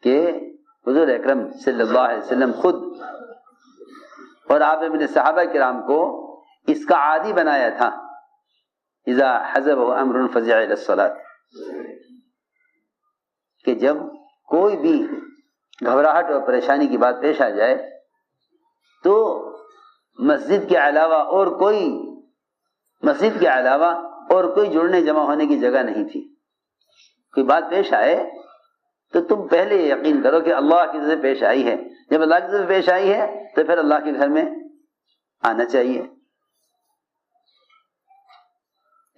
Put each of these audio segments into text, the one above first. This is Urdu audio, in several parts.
کہ حضور اکرم صلی اللہ علیہ وسلم خود اور آپ نے اپنے صحابہ کرام کو اس کا عادی بنایا تھا، اذا حزبہ امر فزع الی الصلاۃ، کہ جب کوئی بھی گھبراہٹ اور پریشانی کی بات پیش آ جائے تو مسجد کے علاوہ اور کوئی جڑنے جمع ہونے کی جگہ نہیں تھی۔ کوئی بات پیش آئے تو تم پہلے یقین کرو کہ اللہ کی طرف سے پیش آئی ہے، جب اللہ کی طرف سے پیش آئی ہے تو پھر اللہ کے گھر میں آنا چاہیے۔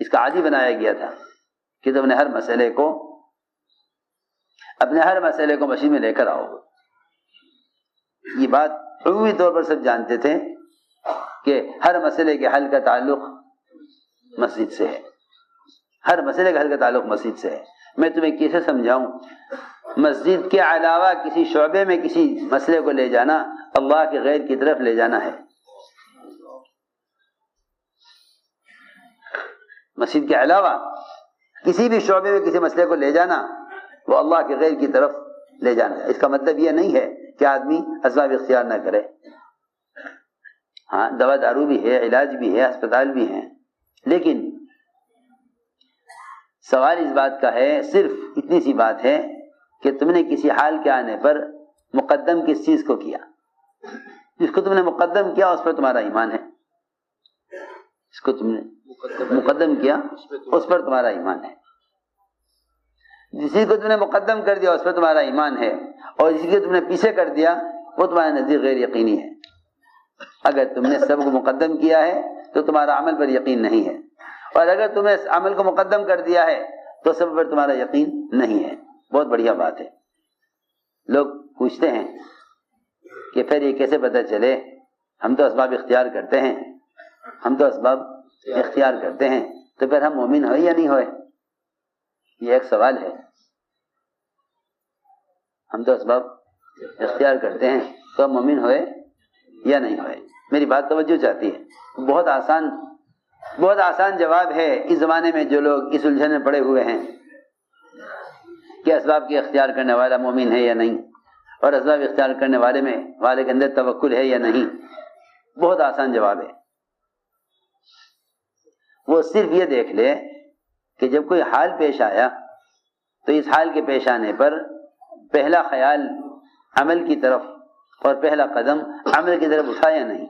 اس کا عادی بنایا گیا تھا کہ تم نے ہر مسئلے کو مسجد میں لے کر آؤ۔ یہ بات عمومی طور پر سب جانتے تھے کہ ہر مسئلے کے حل کا تعلق مسجد سے ہے، ہر مسئلے کا حل کا تعلق مسجد سے ہے۔ میں تمہیں کیسے سمجھاؤں؟ مسجد کے علاوہ کسی شعبے میں کسی مسئلے کو لے جانا اللہ کے غیر کی طرف لے جانا ہے۔ مسجد کے علاوہ کسی بھی شعبے میں کسی مسئلے کو لے جانا وہ اللہ کے غیر کی طرف لے جانا ہے۔ اس کا مطلب یہ نہیں ہے کہ آدمی اسباب اختیار نہ کرے، ہاں دوا دارو بھی ہے، علاج بھی ہے، اسپتال بھی ہیں، لیکن سوال اس بات کا ہے، صرف اتنی سی بات ہے کہ تم نے کسی حال کے آنے پر مقدم کس چیز کو کیا؟ جس کو تم نے مقدم کیا اس پر تمہارا ایمان ہے، جس کو تم نے مقدم کیا اس پر تمہارا ایمان ہے، جس چیز کو تم نے مقدم کر دیا اس پر تمہارا ایمان ہے، اور جس کو تم نے پیچھے کر دیا وہ تمہارے نزدیک غیر یقینی ہے۔ اگر تم نے سب کو مقدم کیا ہے تو تمہارا عمل پر یقین نہیں ہے، اور اگر تم نے اس عمل کو مقدم کر دیا ہے تو سب پر تمہارا یقین نہیں ہے۔ بہت بڑھیا بات ہے۔ لوگ پوچھتے ہیں کہ پھر یہ کیسے پتہ چلے؟ ہم تو اسباب اختیار کرتے ہیں، تو پھر ہم مومن ہوئے یا نہیں ہوئے؟ یہ ایک سوال ہے۔ ہم تو اسباب اختیار کرتے ہیں تو ہم مومن ہوئے یا نہیں ہوئے؟ میری بات توجہ چاہتی ہے۔ بہت آسان جواب ہے اس زمانے میں جو لوگ اس الجھن میں پڑے ہوئے ہیں کہ اسباب کی اختیار کرنے والا مومن ہے یا نہیں، اور اسباب اختیار کرنے والے کے اندر توکل ہے یا نہیں۔ بہت آسان جواب ہے۔ وہ صرف یہ دیکھ لے کہ جب کوئی حال پیش آیا تو اس حال کے پیش آنے پر پہلا خیال عمل کی طرف اور پہلا قدم عمل کی طرف اٹھا یا نہیں۔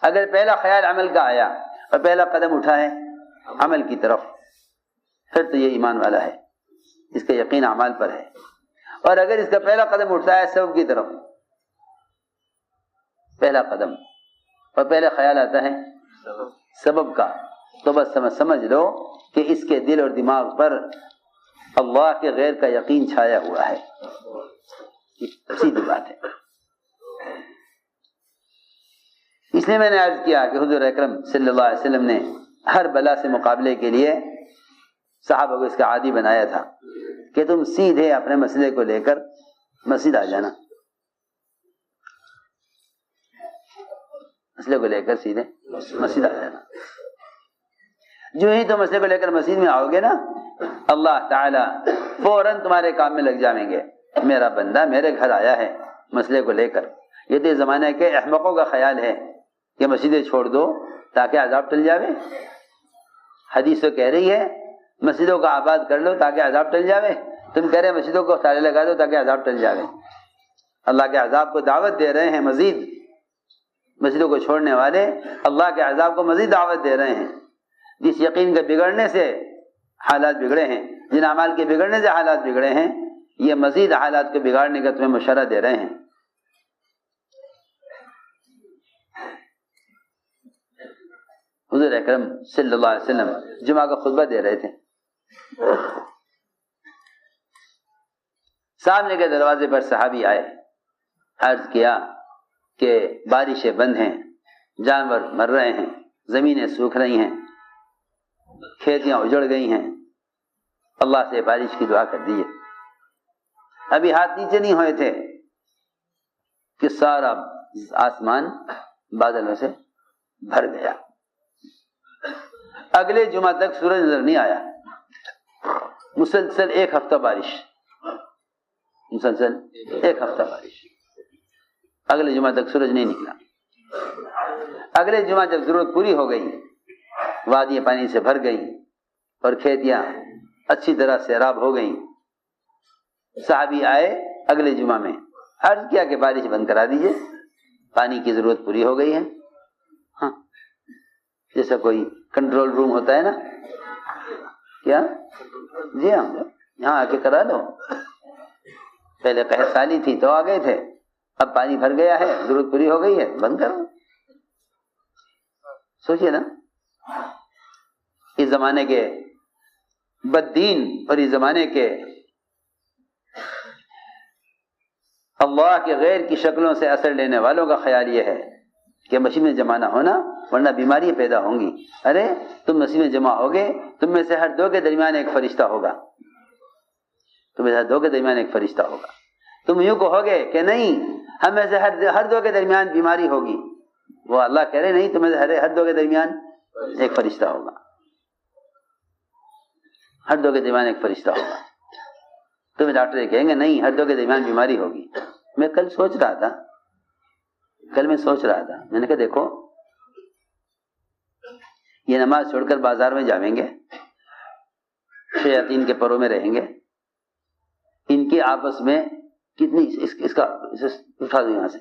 اگر پہلا خیال عمل کا آیا اور پہلا قدم اٹھا ہے عمل کی طرف، پھر تو یہ ایمان والا ہے، اس کا یقین اعمال پر ہے۔ اور اگر اس کا پہلا قدم اٹھتا ہے سبب کی طرف، پہلا قدم اور پہلا خیال آتا ہے سبب کا، تو بس سمجھ لو کہ اس کے دل اور دماغ پر اللہ کے غیر کا یقین چھایا ہوا ہے۔ سیدھی بات ہے۔ اس لیے میں نے عرض کیا کہ حضور اکرم صلی اللہ علیہ وسلم نے ہر بلا سے مقابلے کے لیے صحابہ کو اس کا عادی بنایا تھا کہ تم سیدھے اپنے مسئلے کو لے کر مسجد آ جانا، مسئلے کو لے کر سیدھے مسجد آ جانا۔ جو ہی تم مسئلے کو لے کر مسجد میں آؤ گے نا، اللہ تعالی فوراً تمہارے کام میں لگ جائیں گے۔ میرا بندہ میرے گھر آیا ہے مسئلے کو لے کر۔ یہ تو زمانے کے احمقوں کا خیال ہے کہ مسجدیں چھوڑ دو تاکہ عذاب ٹل جاوے۔ حدیث تو کہہ رہی ہے مسجدوں کا آباد کر لو تاکہ عذاب ٹل جاوے، تم کہہ رہے مسجدوں کو تالے لگا دو تاکہ عذاب ٹل جاوے۔ اللہ کے عذاب کو دعوت دے رہے ہیں مزید، مسجدوں کو چھوڑنے والے اللہ کے عذاب کو مزید دعوت دے رہے ہیں۔ جس یقین کے بگڑنے سے حالات بگڑے ہیں، جن اعمال کے بگڑنے سے حالات بگڑے ہیں، یہ مزید حالات کو بگاڑنے کا تمہیں مشورہ دے رہے ہیں۔ حضور اکرم صلی اللہ علیہ وسلم جمعہ کا خطبہ دے رہے تھے، سامنے کے دروازے پر صحابی آئے، عرض کیا کہ بارشیں بند ہیں، جانور مر رہے ہیں، زمینیں سوکھ رہی ہیں، کھیتیاں اجڑ گئی ہیں، اللہ سے بارش کی دعا کر دیجیے۔ ابھی ہاتھ نیچے نہیں ہوئے تھے کہ سارا آسمان بادلوں سے بھر گیا۔ اگلے جمعہ تک سورج نظر نہیں آیا، مسلسل ایک ہفتہ بارش۔ مسلسل 1 ہفتہ بارش. اگلے جمعہ تک سورج نہیں نکلا. اگلے جمعہ جب ضرورت پوری ہو گئی، وادیاں پانی سے بھر گئی اور کھیتیاں اچھی طرح سیراب ہو گئیں، صحابی آئے اگلے جمعہ میں، عرض کیا کہ بارش بند کرا دیجئے، پانی کی ضرورت پوری ہو گئی ہے. ہاں، جیسا کوئی کنٹرول روم ہوتا ہے نا، کیا جی ہاں یہاں آ کے کرا لو. پہلے قحط سالی تھی تو آ گئے تھے، اب پانی بھر گیا ہے، ضرورت پوری ہو گئی ہے، بند کرو. سوچئے نا، اس زمانے کے بددین اور اس زمانے کے اللہ کے غیر کی شکلوں سے اثر لینے والوں کا خیال یہ ہے کہ مسیح میں جمع نہ ہونا ورنہ بیماریاں پیدا ہوں گی. ارے تم مسیح میں جمع ہوگے، تم میں سے ہر 2 کے درمیان ایک فرشتہ ہوگا، تم میں سے ہر 2 کے درمیان ایک فرشتہ ہوگا. تم یوں کہو گے کہ نہیں ہم میں سے ہر 2 کے درمیان بیماری ہوگی، وہ اللہ کہہ رہے نہیں، تم میں سے ہر 2 کے درمیان ایک فرشتہ ہوگا، ہر 2 کے درمیان ایک فرشتہ ہوگا. تمہیں ڈاکٹر یہ کہیں گے نہیں ہر 2 کے درمیان بیماری ہوگی. میں کل سوچ رہا تھا، میں نے کہا دیکھو یہ نماز چھوڑ کر بازار میں جاویں گے، شیاطین کے پروں میں رہیں گے، ان کی آپس میں کتنی اس کا اٹھا دوں یہاں سے،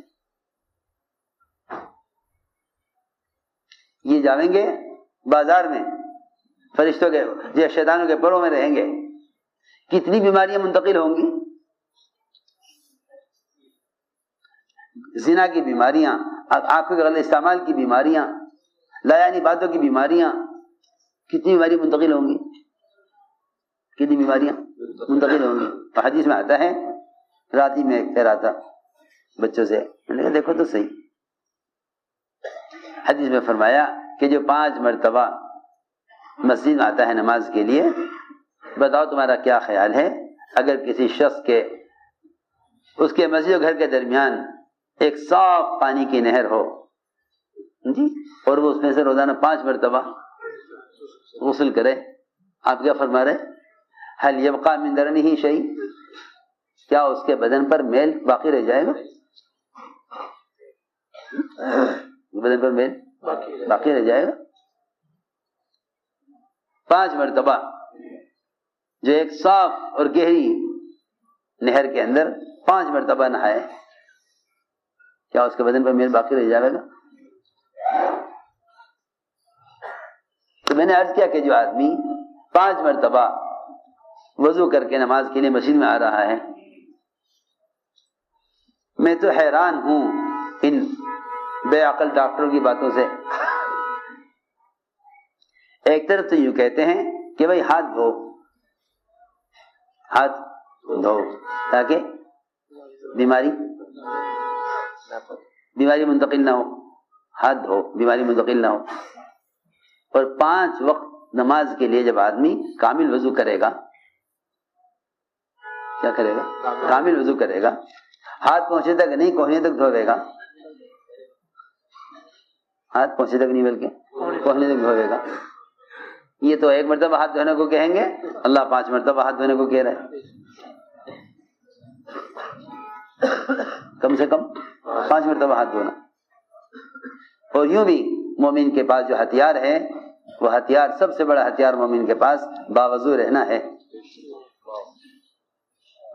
یہ جاویں گے بازار میں فرشتوں کے یا شیطانوں کے پروں میں رہیں گے، کتنی بیماریاں منتقل ہوں گی. زنا کی بیماریاں، آنکھوں کے غلط استعمال کی بیماریاں، لایعنی باتوں کی بیماریاں، کتنی بیماریاں منتقل ہوں گی، کتنی بیماریاں منتقل ہوں گی. حدیث میں آتا ہے، رات ہی میں کہہ رہا تھا بچوں سے، میں نے کہا دیکھو تو صحیح، حدیث میں فرمایا کہ جو 5 مرتبہ مسجد میں آتا ہے نماز کے لیے، بتاؤ تمہارا کیا خیال ہے اگر کسی شخص کے اس کے مسجد و گھر کے درمیان ایک صاف پانی کی نہر ہو جی، اور وہ اس میں سے روزانہ 5 مرتبہ غسل کرے، آپ کیا فرما رہے؟ حل یبقى من درنه شیء، کیا اس کے بدن پر میل باقی رہ جائے گا؟ بدن پر میل باقی رہ جائے گا؟ 5 مرتبہ جو ایک صاف اور گہری نہر کے اندر 5 مرتبہ نہائے، کیا اس کے بدن پر میل باقی رہ جائے گا؟ تو میں نے عرض کیا کہ جو آدمی 5 مرتبہ وضو کر کے نماز کے لیے مسجد میں آ رہا ہے، میں تو حیران ہوں ان بے عقل ڈاکٹروں کی باتوں سے. ایک طرف تو یوں کہتے ہیں کہ بھائی ہاتھ دھو تاکہ بیماری منتقل نہ ہو، ہاتھ دھو بیماری منتقل نہ ہو. اور 5 وقت نماز کے لیے جب آدمی کامل وضو کرے گا، کیا کرے گا؟ کامل وضو کرے گا، ہاتھ پہنچے تک نہیں کوہنی تک دھوے گا، ہاتھ پہنچے تک نہیں بلکہ کوہنی تک دھوے گا. یہ تو 1 مرتبہ ہاتھ دھونے کو کہیں گے، اللہ 5 مرتبہ ہاتھ دھونے کو کہہ رہا ہے. کم سے کم 5 مرتبہ ہاتھ دھونا. اور یوں بھی مومن کے پاس جو ہتھیار ہے، وہ ہتھیار سب سے بڑا ہتھیار مومن کے پاس باوضو رہنا ہے.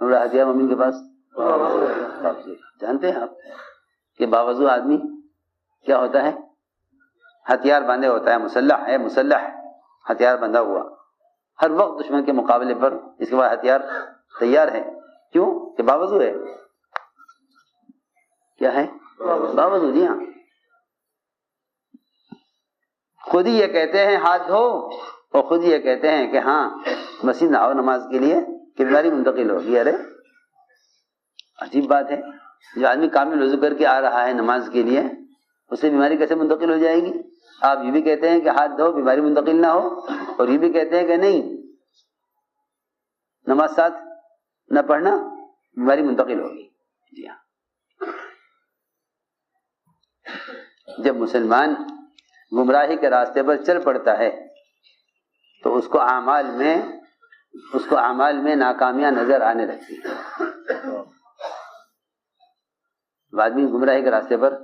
بڑا ہتھیار مومن کے پاس جانتے ہیں آپ کہ باوضو آدمی کیا ہوتا ہے؟ ہتھیار باندھے ہوتا ہے، مسلح ہتھیار بندھا ہوا، ہر وقت دشمن کے مقابلے پر اس کے بعد ہتھیار تیار ہے. کیوں؟ کہ باوضو ہے. کیا ہے؟ باوضو. جی ہاں، خود ہی یہ کہتے ہیں ہاتھ دھو، اور خود ہی یہ کہتے ہیں کہ ہاں مسجد نہ آؤ نماز کے لیے کہ بیماری منتقل ہوگی. ارے عجیب بات ہے، جو آدمی کامل وضو کر کے آ رہا ہے نماز کے لیے، اسے بیماری کیسے منتقل ہو جائے گی؟ آپ یہ بھی کہتے ہیں کہ ہاتھ دھو بیماری منتقل نہ ہو، اور یہ بھی کہتے ہیں کہ نہیں نماز ساتھ نہ پڑھنا بیماری منتقل ہوگی. جی ہاں، جب مسلمان گمراہی کے راستے پر چل پڑتا ہے تو اس کو اعمال میں ناکامیاں نظر آنے لگتی ہیں. آدمی گمراہی کے راستے پر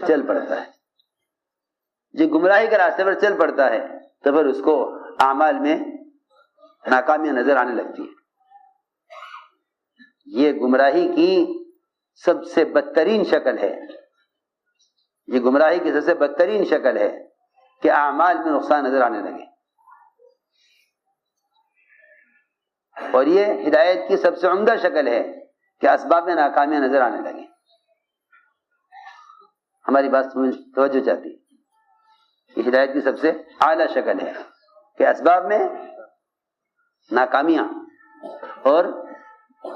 چل پڑتا ہے. جو گمراہی کے راستے پر چل پڑتا ہے تو پھر اس کو اعمال میں ناکامیاں نظر آنے لگتی ہیں. یہ گمراہی کی سب سے بدترین شکل ہے. یہ گمراہی کی سب سے بدترین شکل ہے کہ اعمال میں نقصان نظر آنے لگے. اور یہ ہدایت کی سب سے عمدہ شکل ہے کہ اسباب میں ناکامیاں نظر آنے لگے. ہماری بات توجہ چاہتی ہے. یہ ہدایت کی سب سے اعلیٰ شکل ہے کہ اسباب میں ناکامیاں اور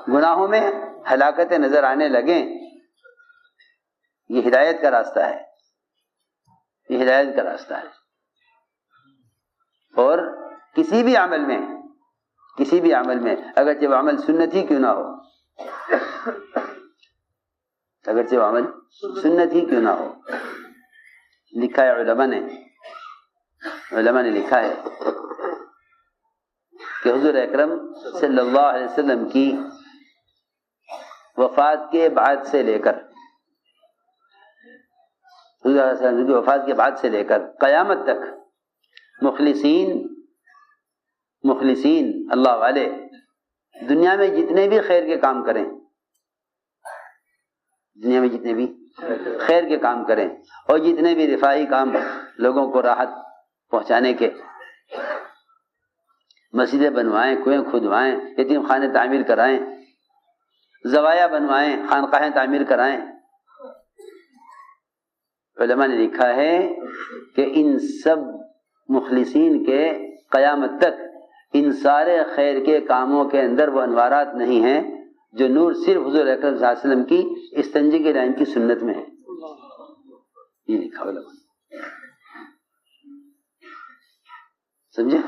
گناہوں میں ہلاکتیں نظر آنے لگیں. یہ ہدایت کا راستہ ہے. یہ ہدایت کا راستہ ہے. اور کسی بھی عمل میں اگرچہ وہ عمل سنت ہی کیوں نہ ہو، اگرچہ وہ عمل سنت ہی کیوں نہ ہو، لکھا ہے علماء نے لکھا ہے کہ حضور اکرم صلی اللہ علیہ وسلم کی وفات کے بعد سے لے کر حضور علیہ وسلم کی وفات کے بعد سے لے کر قیامت تک مخلصین اللہ والے دنیا میں جتنے بھی خیر کے کام کریں، دنیا میں جتنے بھی خیر کے کام کریں اور جتنے بھی رفاہی کام لوگوں کو راحت پہنچانے کے، مسجدیں بنوائیں، کنویں کھدوائیں، یتیم خانے تعمیر کرائیں، زوایا بنوائیں، خانقاہیں تعمیر کرائیں، علماء نے لکھا ہے کہ ان سب مخلصین کے قیامت تک ان سارے خیر کے کاموں کے اندر وہ انوارات نہیں ہیں جو نور صرف حضور اکرم صلی اللہ علیہ وسلم کی استنجے کے لائن کی سنت میں ہے. یہ لکھا علماء نے. سمجھے؟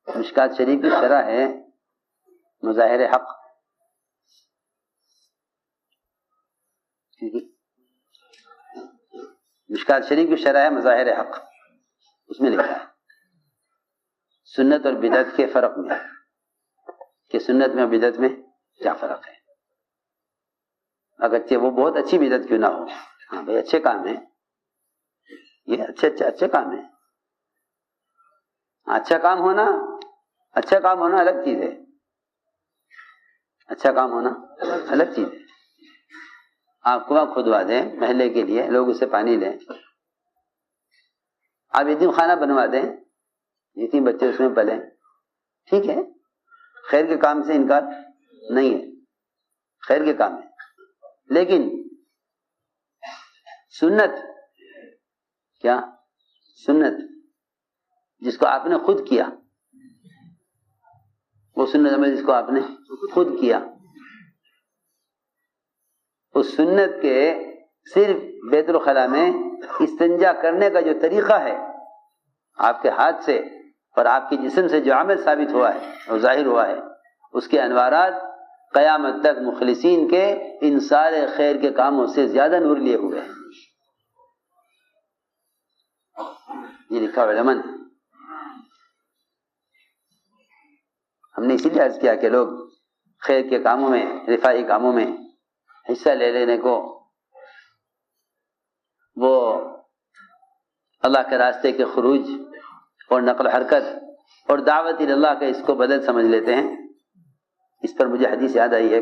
مشکات شریف کی شرح ہے مظاہر حق. مشکات شریف کی شرح ہے مظاہر حق. اس میں لکھا ہے سنت اور بدعت کے فرق میں کہ سنت میں اور بدعت میں کیا فرق ہے. اگرچہ وہ بہت اچھی بدعت کیوں نہ ہو، ہاں بھائی اچھے کام ہیں، یہ اچھے کام ہیں. اچھا کام ہونا الگ چیز ہے. اچھا کام ہونا الگ چیز ہے. آپ کنواں کھدوا دیں محلے کے لیے، لوگ اسے پانی لیں. آپ یتیم خانہ بنوا دیں، یتیم بچے اس میں پلیں، ٹھیک ہے، خیر کے کام سے انکار نہیں ہے، خیر کے کام ہے. لیکن سنت کیا؟ سنت جس کو آپ نے خود کیا، وہ سنت عمل جس کو آپ نے خود کیا، اس سنت کے صرف بیت الخلاء میں استنجا کرنے کا جو طریقہ ہے آپ کے ہاتھ سے اور آپ کے جسم سے جو عمل ثابت ہوا ہے اور ظاہر ہوا ہے، اس کے انوارات قیامت تک مخلصین کے ان سارے خیر کے کاموں سے زیادہ نور لیے ہوئے ہیں. یہ لکھا علماء نے. ہم نے اسی لیے عرض کیا کہ لوگ خیر کے کاموں میں، رفاہی کاموں میں حصہ لے لینے کو وہ اللہ کے راستے کے خروج اور نقل حرکت اور دعوت اللہ کا اس کو بدل سمجھ لیتے ہیں. اس پر مجھے حدیث یاد آئی ہے.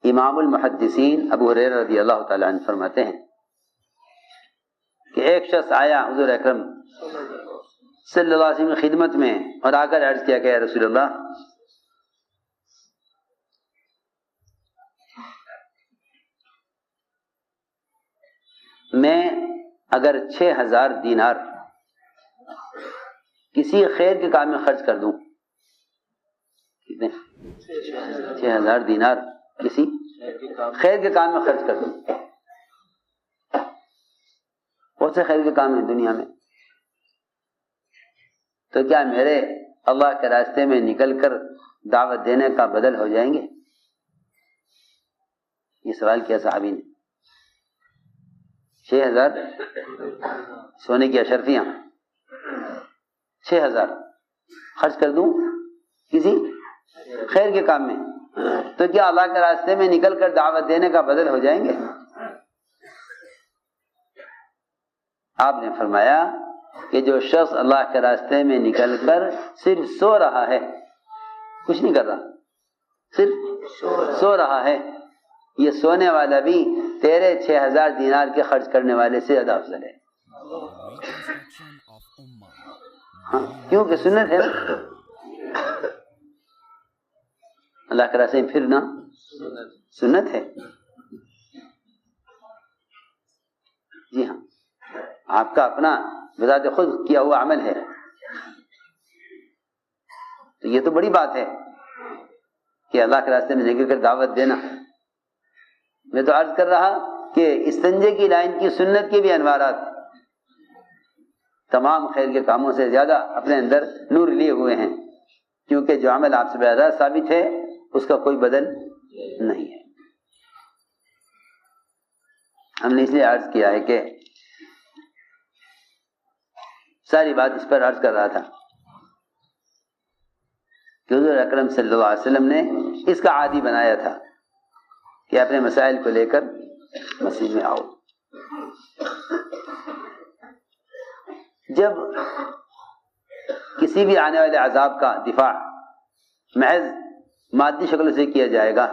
امام المحدثین ابو ہریرہ رضی اللہ تعالی عنہ فرماتے ہیں کہ ایک شخص آیا حضور اکرم صلی اللہ علیہ وسلم کی خدمت میں اور آ کر عرض کیا کہ یا رسول اللہ، میں اگر 6000 دینار کسی خیر کے کام میں خرچ کر دوں، کتنے؟ 6000 دینار کسی خیر کے کام میں خرچ کر دوں. بہت سے خیر کے کام ہیں دنیا میں، تو کیا میرے اللہ کے راستے میں نکل کر دعوت دینے کا بدل ہو جائیں گے؟ یہ سوال کیا صحابی نے. 6,000 سونے کی اشرفیاں 6,000 خرچ کر دوں کسی خیر کے کام میں، تو کیا اللہ کے راستے میں نکل کر دعوت دینے کا بدل ہو جائیں گے؟ آپ نے فرمایا کہ جو شخص اللہ کے راستے میں نکل کر صرف سو رہا ہے، کچھ نہیں کر رہا، صرف سو رہا ہے، یہ سونے والا بھی تیرے 6,000 دینار کے خرچ کرنے والے سے زیادہ افضل ہے۔ ہاں، کیونکہ سنت ہے نا، اللہ کے راستے میں پھرنا سنت ہے۔ جی ہاں، آپ کا اپنا بذات خود کیا ہوا عمل ہے، تو یہ تو بڑی بات ہے کہ اللہ کے راستے میں نکل کر دعوت دینا۔ میں تو عرض کر رہا کہ استنجے کی لائن کی سنت کے بھی انوارات تمام خیر کے کاموں سے زیادہ اپنے اندر نور لیے ہوئے ہیں، کیونکہ جو عمل آپ سے زیادہ ثابت ہے اس کا کوئی بدل نہیں ہے۔ ہم نے اس لیے عرض کیا ہے کہ ساری بات اس پر عرض کر رہا تھا کہ حضور اکرم صلی اللہ علیہ وسلم نے اس کا عادی بنایا تھا کہ اپنے مسائل کو لے کر مسجد میں آؤ۔ جب کسی بھی آنے والے عذاب کا دفاع محض مادی شکل سے کیا جائے گا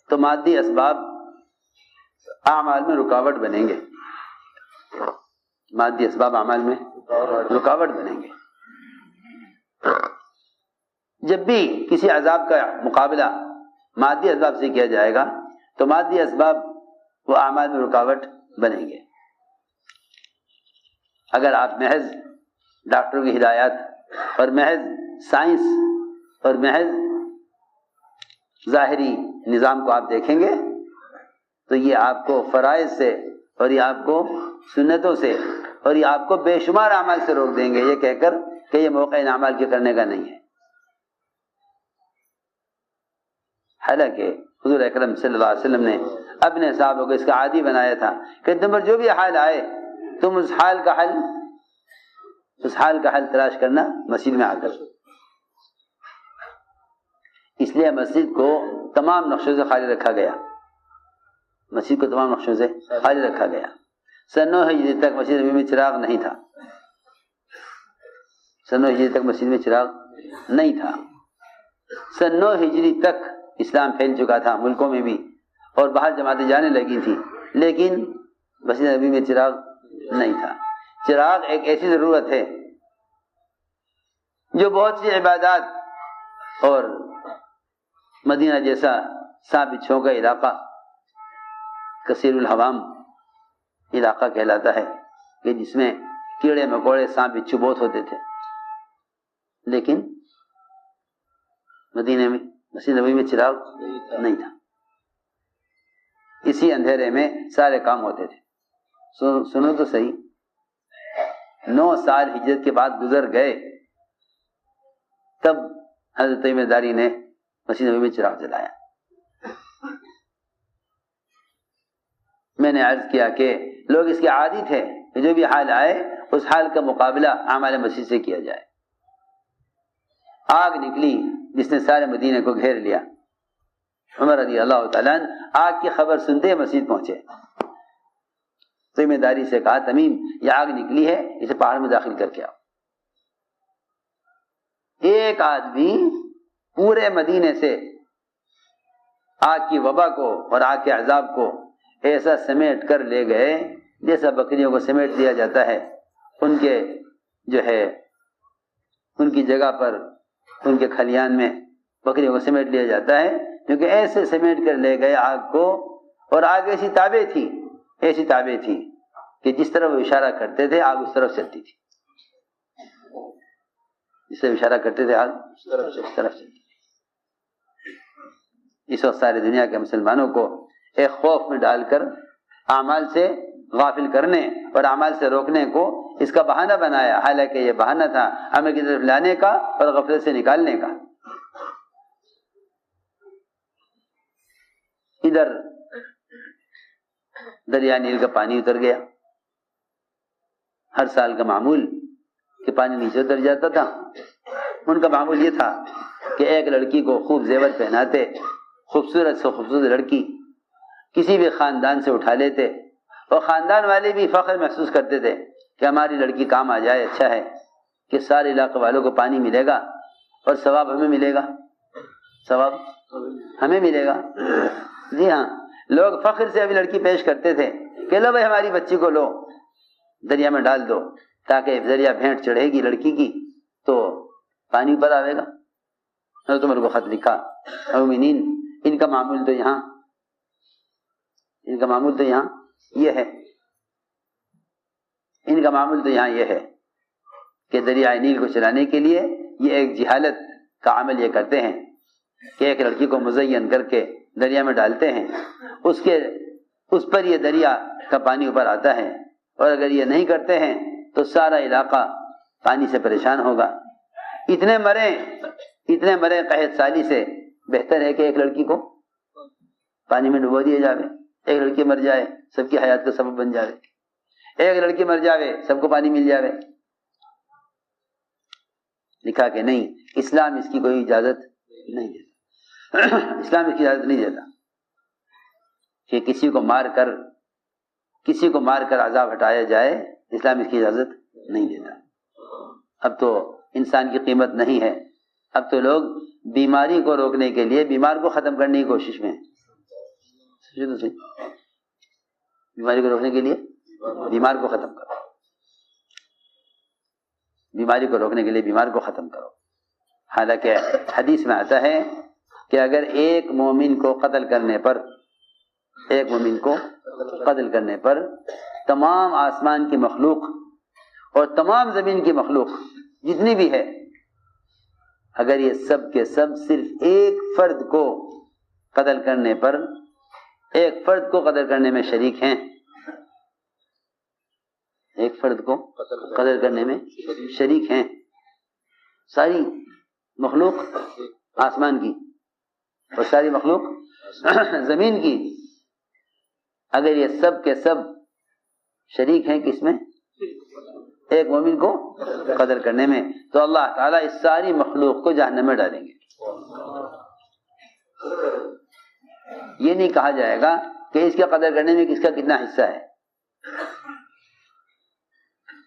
تو مادی اسباب اعمال میں رکاوٹ بنیں گے، مادی اسباب اعمال میں رکاوٹ بنیں گے۔ جب بھی کسی عذاب کا مقابلہ مادی اسباب سے کیا جائے گا تو مادی اسباب وہ اعمال میں رکاوٹ بنیں گے۔ اگر آپ محض ڈاکٹروں کی ہدایات اور محض سائنس اور محض ظاہری نظام کو آپ دیکھیں گے تو یہ آپ کو فرائض سے اور یہ آپ کو سنتوں سے اور یہ آپ کو بے شمار اعمال سے روک دیں گے، یہ کہہ کر کہ یہ موقع ان اعمال کے کرنے کا نہیں ہے۔ حالانکہ حضور اکرم صلی اللہ علیہ وسلم نے اپنے صحابہ کو اس کا عادی بنایا تھا کہ تم پر جو بھی حال آئے تم اس حال کا حل تلاش کرنا مسجد میں آ کر۔ اس لیے مسجد کو تمام نقشوں سے خالی رکھا گیا، مسجد کو تمام نقشوں سے خالی رکھا گیا۔ سن 9 ہجری تک مسجد نبوی میں چراغ نہیں تھا، سن 9 ہجری تک مسجد میں چراغ نہیں تھا۔ سن 9 ہجری تک اسلام پھیل چکا تھا ملکوں میں بھی اور باہر جماعتیں جانے لگی تھی، لیکن مسجد نبوی میں چراغ نہیں تھا۔ چراغ ایک ایسی ضرورت ہے جو بہت سی عبادات اور مدینہ جیسا سانپ بچھوؤں کا علاقہ، کثیر الحوام علاقہ کہلاتا ہے، کہ جس میں کیڑے مکوڑے سانپ بچھو بہت ہوتے تھے، لیکن مدینے میں مسجد نبوی میں چراغ نہیں تھا۔ اسی اندھیرے میں سارے کام ہوتے تھے۔ سنو تو صحیح، 9 سال ہجرت کے بعد گزر گئے تب حضرت تمیم داری نے مسجد نبوی میں چراغ جلایا۔ میں نے عرض کیا کہ لوگ اس کے عادی تھے کہ جو بھی حال آئے اس حال کا مقابلہ اعمال مسجد سے کیا جائے۔ آگ نکلی جس نے سارے مدینے کو گھیر لیا۔ عمر رضی اللہ تعالیٰ عنہ آگ کی خبر سنتے مسجد پہنچے، تمیم داری سے کہا تمیم یہ آگ نکلی ہے، اسے پہاڑ میں داخل کر کے آؤ۔ ایک آدمی پورے مدینے سے آگ کی وبا کو اور آگ کے عذاب کو ایسا سمیٹ کر لے گئے جیسا بکریوں کو سمیٹ دیا جاتا ہے ان کے ان کی جگہ پر، ان کے کھلیان میں بکریوں کو سمیٹ لیا جاتا ہے، کیونکہ ایسے سمیٹ کر لے گئے آگ کو، اور آگ ایسی تابع تھی کہ جس طرح وہ اشارہ کرتے تھے آگ اس طرف چلتی تھی، جس طرح اشارہ کرتے تھے آگ اس طرف چلتی تھی۔ اس وقت ساری دنیا کے مسلمانوں کو ایک خوف میں ڈال کر اعمال سے غافل کرنے اور اعمال سے روکنے کو اس کا بہانہ بنایا، حالانکہ یہ بہانہ تھا عمل کی طرف لانے کا اور غفلت سے نکالنے کا۔ ادھر دریا نیل کا پانی اتر گیا. ہر سال کا معمول کہ پانی نیچے اتر جاتا تھا. ان کا معمول یہ تھا کہ ایک لڑکی کو خوب زیور پہناتے, خوبصورت سے خوبصورت لڑکی کسی بھی خاندان سے اٹھا لیتے, اور خاندان والے بھی فخر محسوس کرتے تھے کہ ہماری لڑکی کام آ جائے, اچھا ہے کہ سارے علاقے والوں کو پانی ملے گا اور ثواب ہمیں ملے گا, ثواب ہمیں ملے گا. جی ہاں, لوگ فخر سے ابھی لڑکی پیش کرتے تھے کہ لو بھائی ہماری بچی کو لو دریا میں ڈال دو, تاکہ دریا بھینٹ چڑھے گی لڑکی کی تو پانی اوپر آئے گا. اور تمہارے کو خط لکھا مومنین, ان کا معمول تو یہاں یہ ہے, ان کا معمول تو یہاں یہ ہے کہ دریائے نیل کو چلانے کے لیے یہ ایک جہالت کا عمل یہ کرتے ہیں کہ ایک لڑکی کو مزین کر کے دریا میں ڈالتے ہیں, اس پر یہ دریا کا پانی اوپر آتا ہے, اور اگر یہ نہیں کرتے ہیں تو سارا علاقہ پانی سے پریشان ہوگا. اتنے مرے قحط سالی سے بہتر ہے کہ ایک لڑکی کو پانی میں ڈبو دیا جاوے. ایک لڑکی مر جائے سب کی حیات کا سبب بن جاوے, ایک لڑکی مر جاوے سب کو پانی مل جاوے. لکھا کہ نہیں, اسلام اس کی کوئی اجازت نہیں دیتا. اسلام اس کی اجازت نہیں دیتا کہ کسی کو مار کر عذاب ہٹایا جائے. اسلام اس کی اجازت نہیں دیتا. اب تو انسان کی قیمت نہیں ہے. اب تو لوگ بیماری کو روکنے کے لیے بیمار کو ختم کرنے کی کوشش میں ہیں. بیماری کو روکنے کے لیے بیمار کو ختم کرو, بیماری کو روکنے کے لیے بیمار کو ختم کرو. حالانکہ حدیث میں آتا ہے کہ اگر ایک مومن کو قتل کرنے پر تمام آسمان کی مخلوق اور تمام زمین کی مخلوق جتنی بھی ہے, اگر یہ سب کے سب صرف ایک فرد کو قتل کرنے میں شریک ہیں, ایک فرد کو قتل کرنے میں شریک ہیں, ساری مخلوق آسمان کی اور ساری مخلوق زمین کی, اگر یہ سب کے سب شریک ہیں کس میں, ایک مومن کو قتل کرنے میں, تو اللہ تعالیٰ اس ساری مخلوق کو جہنم میں ڈالیں گے. یہ نہیں کہا جائے گا کہ اس کے قتل کرنے میں کس کا کتنا حصہ ہے.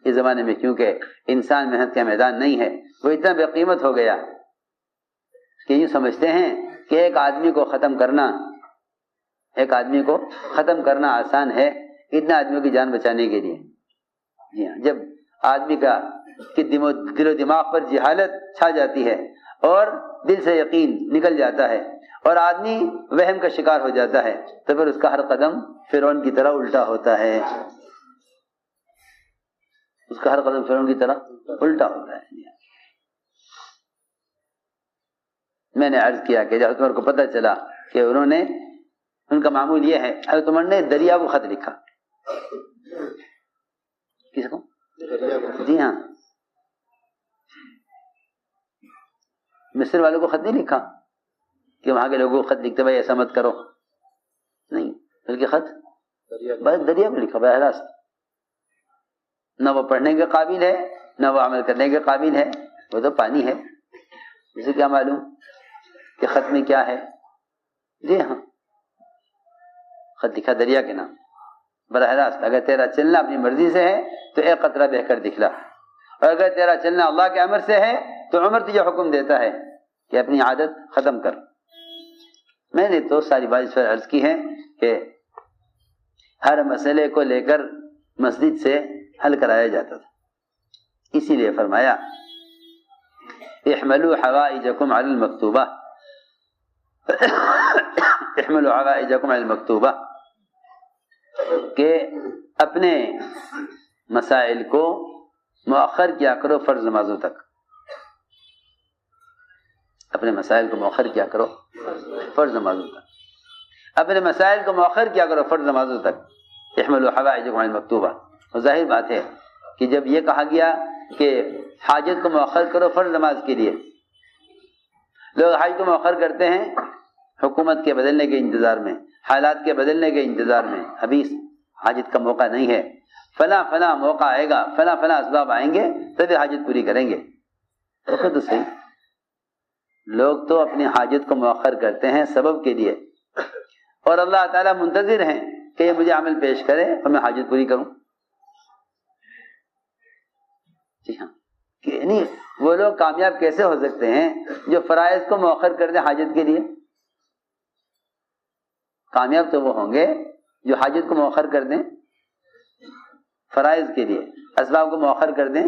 اس زمانے میں کیونکہ انسان محنت کا میدان نہیں ہے, وہ اتنا بے قیمت ہو گیا کہ یوں سمجھتے ہیں کہ ایک آدمی کو ختم کرنا آسان ہے اتنا آدمیوں کی جان بچانے کے لیے. جی ہاں, جب آدمی کے دل و دماغ پر جہالت چھا جاتی ہے اور دل سے یقین نکل جاتا ہے اور آدمی وہم کا شکار ہو جاتا ہے, تو پھر اس کا ہر قدم فرعون کی طرح الٹا ہوتا ہے. میں نے عرض کیا کہ جب عمر کو پتہ چلا کہ ان کا معمول یہ ہے, حضرت عمر نے دریا کو خط لکھا. کس کو؟ جی ہاں, مصر والوں کو خط نہیں لکھا کہ وہاں کے لوگوں کو خط لکھتے بھائی ایسا مت کرو, نہیں, بلکہ خط بس دریا کو لکھا براہ راست. نہ وہ پڑھنے کے قابل ہے نہ وہ عمل کرنے کے قابل ہے, وہ تو پانی ہے, اسے کیا معلوم کہ خط میں کیا ہے. جی ہاں, خط لکھا دریا کے نام براہ راست. اگر تیرا چلنا اپنی مرضی سے ہے تو ایک قطرہ بہ کر دکھلا, اور اگر تیرا چلنا اللہ کے امر سے ہے تو عمر تجھے حکم دیتا ہے کہ اپنی عادت ختم کر. میں نے تو ساری بات اس پر عرض کی ہے کہ ہر مسئلے کو لے کر مسجد سے حل کرایا جاتا تھا, اسی لیے فرمایا احملوا حوائجکم علی المکتوبہ, احملوا حوائجکم علی المکتوبہ, کہ اپنے مسائل کو مؤخر کیا کرو فرض نمازوں تک. اپنے مسائل کو مؤخر کیا کرو فرض نمازوں تک. اپنے مسائل کو مؤخر کیا کرو فرض نمازوں تک. احملوا حوائجکم علی المکتوبہ. اور ظاہر بات ہے کہ جب یہ کہا گیا کہ حاجت کو مؤخر کرو فرض نماز کے لیے, لوگ حاجت کو مؤخر کرتے ہیں حکومت کے بدلنے کے انتظار میں, حالات کے بدلنے کے انتظار میں. ابھی حاجت کا موقع نہیں ہے، فلاں فلاں موقع آئے گا، فلاں فلاں اسباب آئیں گے تبھی حاجت پوری کریں گے۔ تو صحیح، لوگ تو اپنی حاجت کو مؤخر کرتے ہیں سبب کے لیے، اور اللہ تعالیٰ منتظر ہیں کہ یہ مجھے عمل پیش کرے اور میں حاجت پوری کروں۔ جی ہاں، کہ نہیں وہ لوگ کامیاب کیسے ہو سکتے ہیں جو فرائض کو مؤخر کر دیں حاجت کے لیے؟ کامیاب تو وہ ہوں گے جو حاجت کو مؤخر کر دیں فرائض کے لیے، اسباب کو مؤخر کر دیں